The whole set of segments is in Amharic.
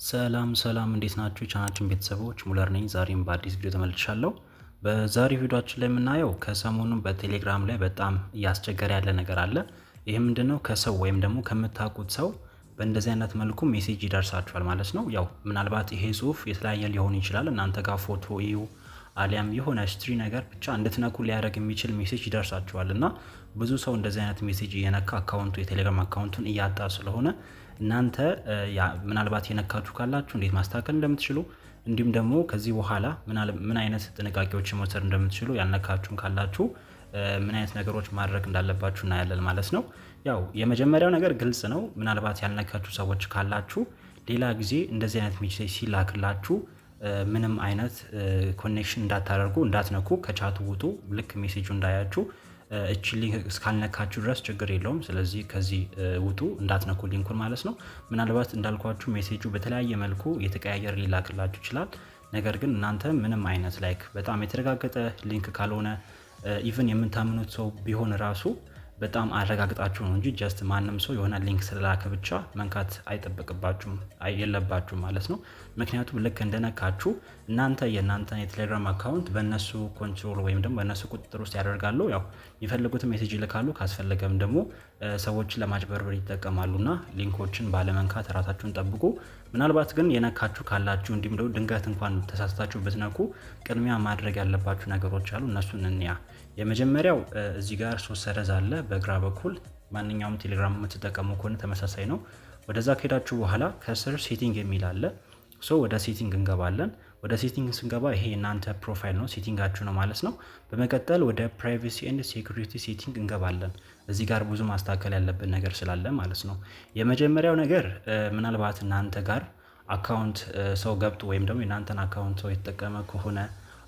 ሰላም እንዴት ናችሁ? ቻናችን ቤተሰቦች ሙለር ነኝ። ዛሬም በአዲስ ቪዲዮ ተመልሻለሁ። በዛሬው ቪዲዮአችን ላይ የምናየው ከሰሞኑ በቴሌግራም ላይ በጣም እያስቸገረ ያለ ነገር አለ። ይህ ምንድነው? ከሰው ወይም ደግሞ ከምታውቁት ሰው በእንደዚህ አይነት መልኩ ሜሴጅ ይደርሳችኋል ማለት ነው። ያው ምናልባት ይሄ ጽሁፍ የተለያየ ሊሆን ይችላል። እናንተ ጋር ፎቶ እዩ አሊያም የሆነ ስትሪ ነገር ብቻ እንድትነኩ ሊያደርግ የሚችል ሜሴጅ ይደርሳችኋል እና ብዙ ሰው እንደዚህ አይነት ሜሴጅ እየነካ አካውንቱ የቴሌግራም አካውንቱን እያጣ ስለሆነ እናንተ ምናልባት የነካችሁ ካላችሁ እንዴት ማስተካከል እንደምትችሉ እንዲሁም ደግሞ ከዚህ በኋላ ምን አይነት ጥንቃቄዎችን መውሰድ እንደምትችሉ ያልነካችሁም ካላችሁ ምን አይነት ነገሮች ማድረግ እንዳለባችሁ እናያለን ማለት ነው። ያው የመጀመሪያው ነገር ግልጽ ነው። ምናልባት ያልነካችሁ ሰዎች ካላችሁ ሌላ ጊዜ እንደዚህ አይነት ሜሴጅ ሲላክላችሁ ምንም አይነት ኮኔክሽን እንዳታደርጉ እንዳትነኩ ከቻቱ ውጡ። ልክ ሜሴጁ እንዳያችሁ እቺ ሊንክ እስካልነካችሁ ድረስ ችግር የለውም። ስለዚህ ከዚህ ውጡ እንዳትነኩ ሊንኩን ማለት ነው። ምናልባት እንዳልኳችሁ ሜሴጁ በተለያየ መልኩ የተቀያየረ ሊላክላችሁ ይችላል። ነገር ግን እናንተ ምንም አይነት በጣም የተረጋገጠ ሊንክ ካልሆነ ኢቭን የምታምኑት ሰው ቢሆን ራሱ በጣም አረጋግጣችሁ ነው እንጂ ጀስት ማንም ሰው የሆነ ሊንክ ስለላከ ብቻ መንካት አይጠበቅባችሁም የለባችሁም ማለት ነው። ምክንያቱም ልክ እንደነካችሁ እናንተ የእናንተን የቴሌግራም አካውንት በእነሱ ኮንትሮል ወይም ደግሞ በእነሱ ቁጥጥር ውስጥ ያደርጋሉ። ያው የሚፈልጉትን ሜሴጅ ይልካሉ። ካስፈለገም ደግሞ ሰዎችን ለማጭበርበር ይጠቀማሉና ሊንኮችን ባለመንካት ራሳችሁን ጠብቁ። ምናልባት ግን የነካችሁ ካላችሁ እንዲሁም ደግሞ ድንገት እንኳን ተሳስታችሁ ብትነኩ ቅድሚያ ማድረግ ያለባችሁ ነገሮች አሉ። እነሱን እንያ። የመጀመሪያው እዚህ ጋር 3 ሰረዝ አለ በግራ በኩል። ማንኛውም ቴሌግራም የምትጠቀሙ ከሆነ ተመሳሳይ ነው። ወደዛ ከሄዳችሁ በኋላ ከስር ሴቲንግ የሚል አለ። ወደ ሴቲንግ እንገባለን። ወደ ሴቲንግ ስንገባ ይሄ እናንተ ፕሮፋይል ነው፣ ሴቲንጋችሁ ነው ማለት ነው። በመቀጠል ወደ ፕራይቬሲ ኤንድ ሴኩሪቲ ሴቲንግ እንገባለን። እዚህ ጋር ብዙ ማስተካከል ያለብን ነገር ስላለ ማለት ነው። የመጀመሪያው ነገር ምናልባት እናንተ ጋር አካውንት ሰው ገብቶ ወይም ደግሞ የናንተን አካውንት ሰው የተጠቀመ ከሆነ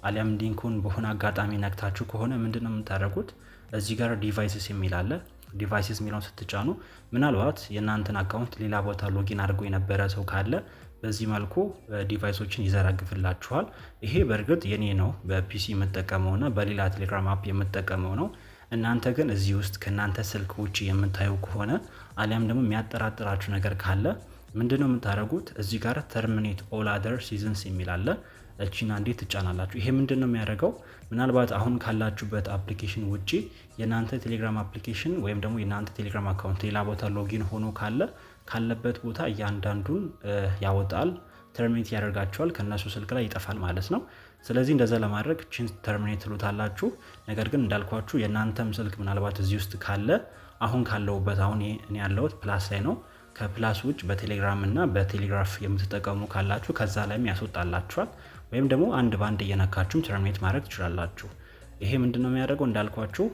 አሊያም ሊንኩን በሆነ አጋጣሚ ነክታችሁ ከሆነ ምንድነው የምታደርጉት? እዚህ ጋር ዲቫይስስ የሚል አለ። ዲቫይስስ የሚለውን ስትጫኑ ምናልባት የናንተን አካውንት ሌላ ቦታ ሎጊን አድርጎ የነበረ ሰው ካለ በዚህ መልኩ ዲቫይሶችን ይዘረግፍላችኋል። ይሄ በእርግጥ የኔ ነው በፒሲ የምጠቀመውና በሌላ ቴሌግራም አፕ የምጠቀመው ነው። እናንተ ግን እዚህ ውስጥ ከናንተ ስልክ ውጪ የምታዩ ከሆነ አሊያም ደግሞ የሚያጠራጥራችሁ ነገር ካለ ምንድነው የምታደርጉት? እዚህ ጋር ተርሚኔት ኦል አደር ሲዝንስ የሚል አለ። እቺና እንዴት ትጫናላችሁ? ይሄ ምንድነው የሚያደርገው? ምናልባት አሁን ካላችሁበት አፕሊኬሽን ውጪ የናንተ ቴሌግራም አፕሊኬሽን ወይም ደግሞ የናንተ ቴሌግራም አካውንት ሌላ ቦታ ሎጊን ሆኖ ካለበት ቦታ እያንዳንዱን ያወጣል፣ ተርሚኔት ያደርጋቸዋል፣ ከነሱ ስልክ ላይ ይጠፋል ማለት ነው። ስለዚህ እንደዛ ለማድረግ ቺን ተርሚኔት ትሉታላችሁ። ነገር ግን እንዳልኳችሁ የናንተም ስልክ ምናልባት እዚህ ውስጥ ካለ አሁን ካለውበት አሁን እኔ ያለሁት ፕላስ ላይ ነው። ከፕላስ ውጭ በቴሌግራም እና በቴሌግራፍ የምትጠቀሙ ካላችሁ ከዛ ላይም ያስወጣላችኋል። ወይም ደግሞ አንድ ባንድ እየነካችሁም ተርሚኔት ማድረግ ትችላላችሁ። ይሄ ምንድነው የሚያደርገው? እንዳልኳችሁ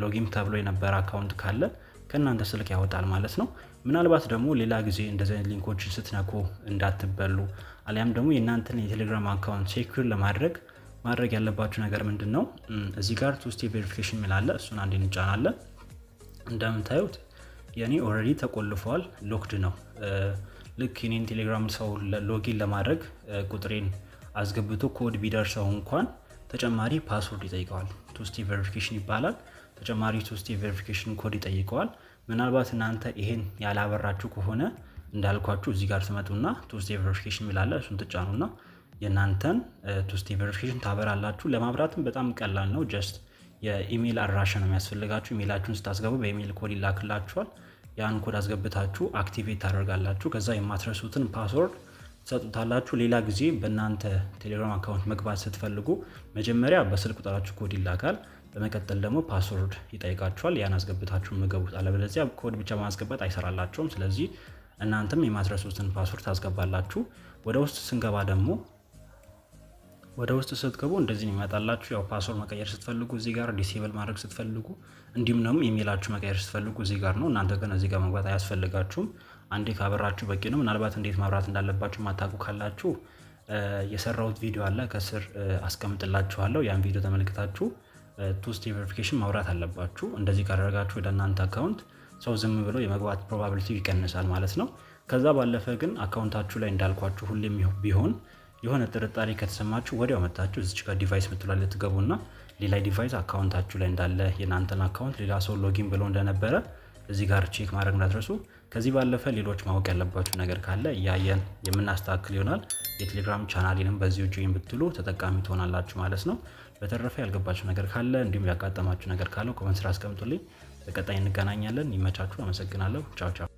ሎጊን ተብሎ የነበረ አካውንት ካለ ከእናንተ ስልክ ያወጣል ማለት ነው። ምናልባት ደግሞ ሌላ ጊዜ እንደዚህ አይነት ሊንኮችን ስትነኩ እንዳትበሉ አሊያም ደግሞ የእናንተን የቴሌግራም አካውንት ሴኩር ማድረግ ያለባችሁ ነገር ምንድነው? እዚህ ጋር ቱ ስቴፕ ቬሪፊኬሽን የሚል አለ። እሱን አንዴ እንጫናለን። እንደምታዩት የኔ ኦልሬዲ ተቆልፏል፣ ሎክድ ነው። ልክ የኔን ቴሌግራም ሰው ሎጊን ለማድረግ ቁጥሬን አስገብቶ ኮድ ቢደርሰው እንኳን ተጨማሪ ፓስወርድ ይጠይቀዋል። ቱ ስቴፕ ቬሪፊኬሽን ይባላል። ተጨማሪ ቱ ስቴፕ ቬሪፊኬሽን ኮድ ይጠይቀዋል። ምናልባት እናንተ ይሄን ያላበራችሁ ከሆነ እንዳልኳችሁ እዚህ ጋር ትመጡና ቱ ስቴፕ ቬሪፊኬሽን ይላል። እሱን ትጫኑና የናንተን ቱ ስቴፕ ቬሪፊኬሽን ታበራላችሁ። ለማብራትም በጣም ቀላል ነው። ጀስት የኢሜል አድራሻ ነው የሚያስፈልጋችሁ። ኢሜላችሁን ስታስገቡ በኢሜል ኮድ ይላክላችኋል። ያን ኮድ አስገብታችሁ አክቲቬት ታደርጋላችሁ። ከዛ የማትረሱትን ፓስወርድ ትሰጡታላችሁ። ሌላ ጊዜ በእናንተ ቴሌግራም አካውንት መግባት ስትፈልጉ መጀመሪያ በስልክ ቁጥራችሁ ኮድ ይላካል። በመቀጠል ደግሞ ፓስወርድ ይጠይቃችኋል። ያን አስገብታችሁ መገቡት። አለበለዚያ ኮድ ብቻ ማስገባት አይሰራላችሁም። ስለዚህ እናንተም የማትረሱትን ፓስወርድ ታስገባላችሁ። ወደ ውስጥ ስንገባ ደግሞ ወደ ውስጥ ስትገቡ እንደዚህ ነው ይመጣላችሁ። ያው ፓስወርድ መቀየር ስትፈልጉ እዚህ ጋር፣ ዲሴብል ማድረግ ስትፈልጉ እንዲሁም ደግሞ ኢሜላችሁ መቀየር ስትፈልጉ እዚህ ጋር ነው። እናንተ ግን እዚህ ጋር መግባት አያስፈልጋችሁም። አንዴ ካበራችሁ በቂ ነው። ምናልባት እንዴት ማብራት እንዳለባችሁ ማታውቁ ካላችሁ የሰራሁት ቪዲዮ አለ ከስር አስቀምጥላችኋለሁ። ያን ቪዲዮ ተመልክታችሁ ቱ ስቴፕ ቬሪፊኬሽን ማብራት አለባችሁ። እንደዚህ ካደረጋችሁ ወደ እናንተ አካውንት ሰው ዝም ብሎ የመግባት ፕሮባቢሊቲ ይቀንሳል ማለት ነው። ከዛ ባለፈ ግን አካውንታችሁ ላይ እንዳልኳችሁ ሁሌም ቢሆን የሆነ ጥርጣሬ ከተሰማችሁ ወዲያው መጣችሁ እዚች ጋር ዲቫይስ ምትላለች ትገቡና ሌላ ዲቫይስ አካውንታችሁ ላይ እንዳለ የናንተን አካውንት ሌላ ሰው ሎጊን ብሎ እንደነበረ እዚህ ጋር ቼክ ማድረግ እንዳትረሱ። ከዚህ ባለፈ ሌሎች ማወቅ ያለባችሁ ነገር ካለ እያየን የምናስተካክል ይሆናል። የቴሌግራም ቻናሌንም በዚሁ ጆይን ብትሉ ተጠቃሚ ትሆናላችሁ ማለት ነው። በተረፈ ያልገባችሁ ነገር ካለ እንዲሁም ያጋጠማችሁ ነገር ካለ ኮሜንት ስራ አስቀምጡልኝ። በቀጣይ እንገናኛለን። ይመቻችሁ። አመሰግናለሁ። ቻው ቻው።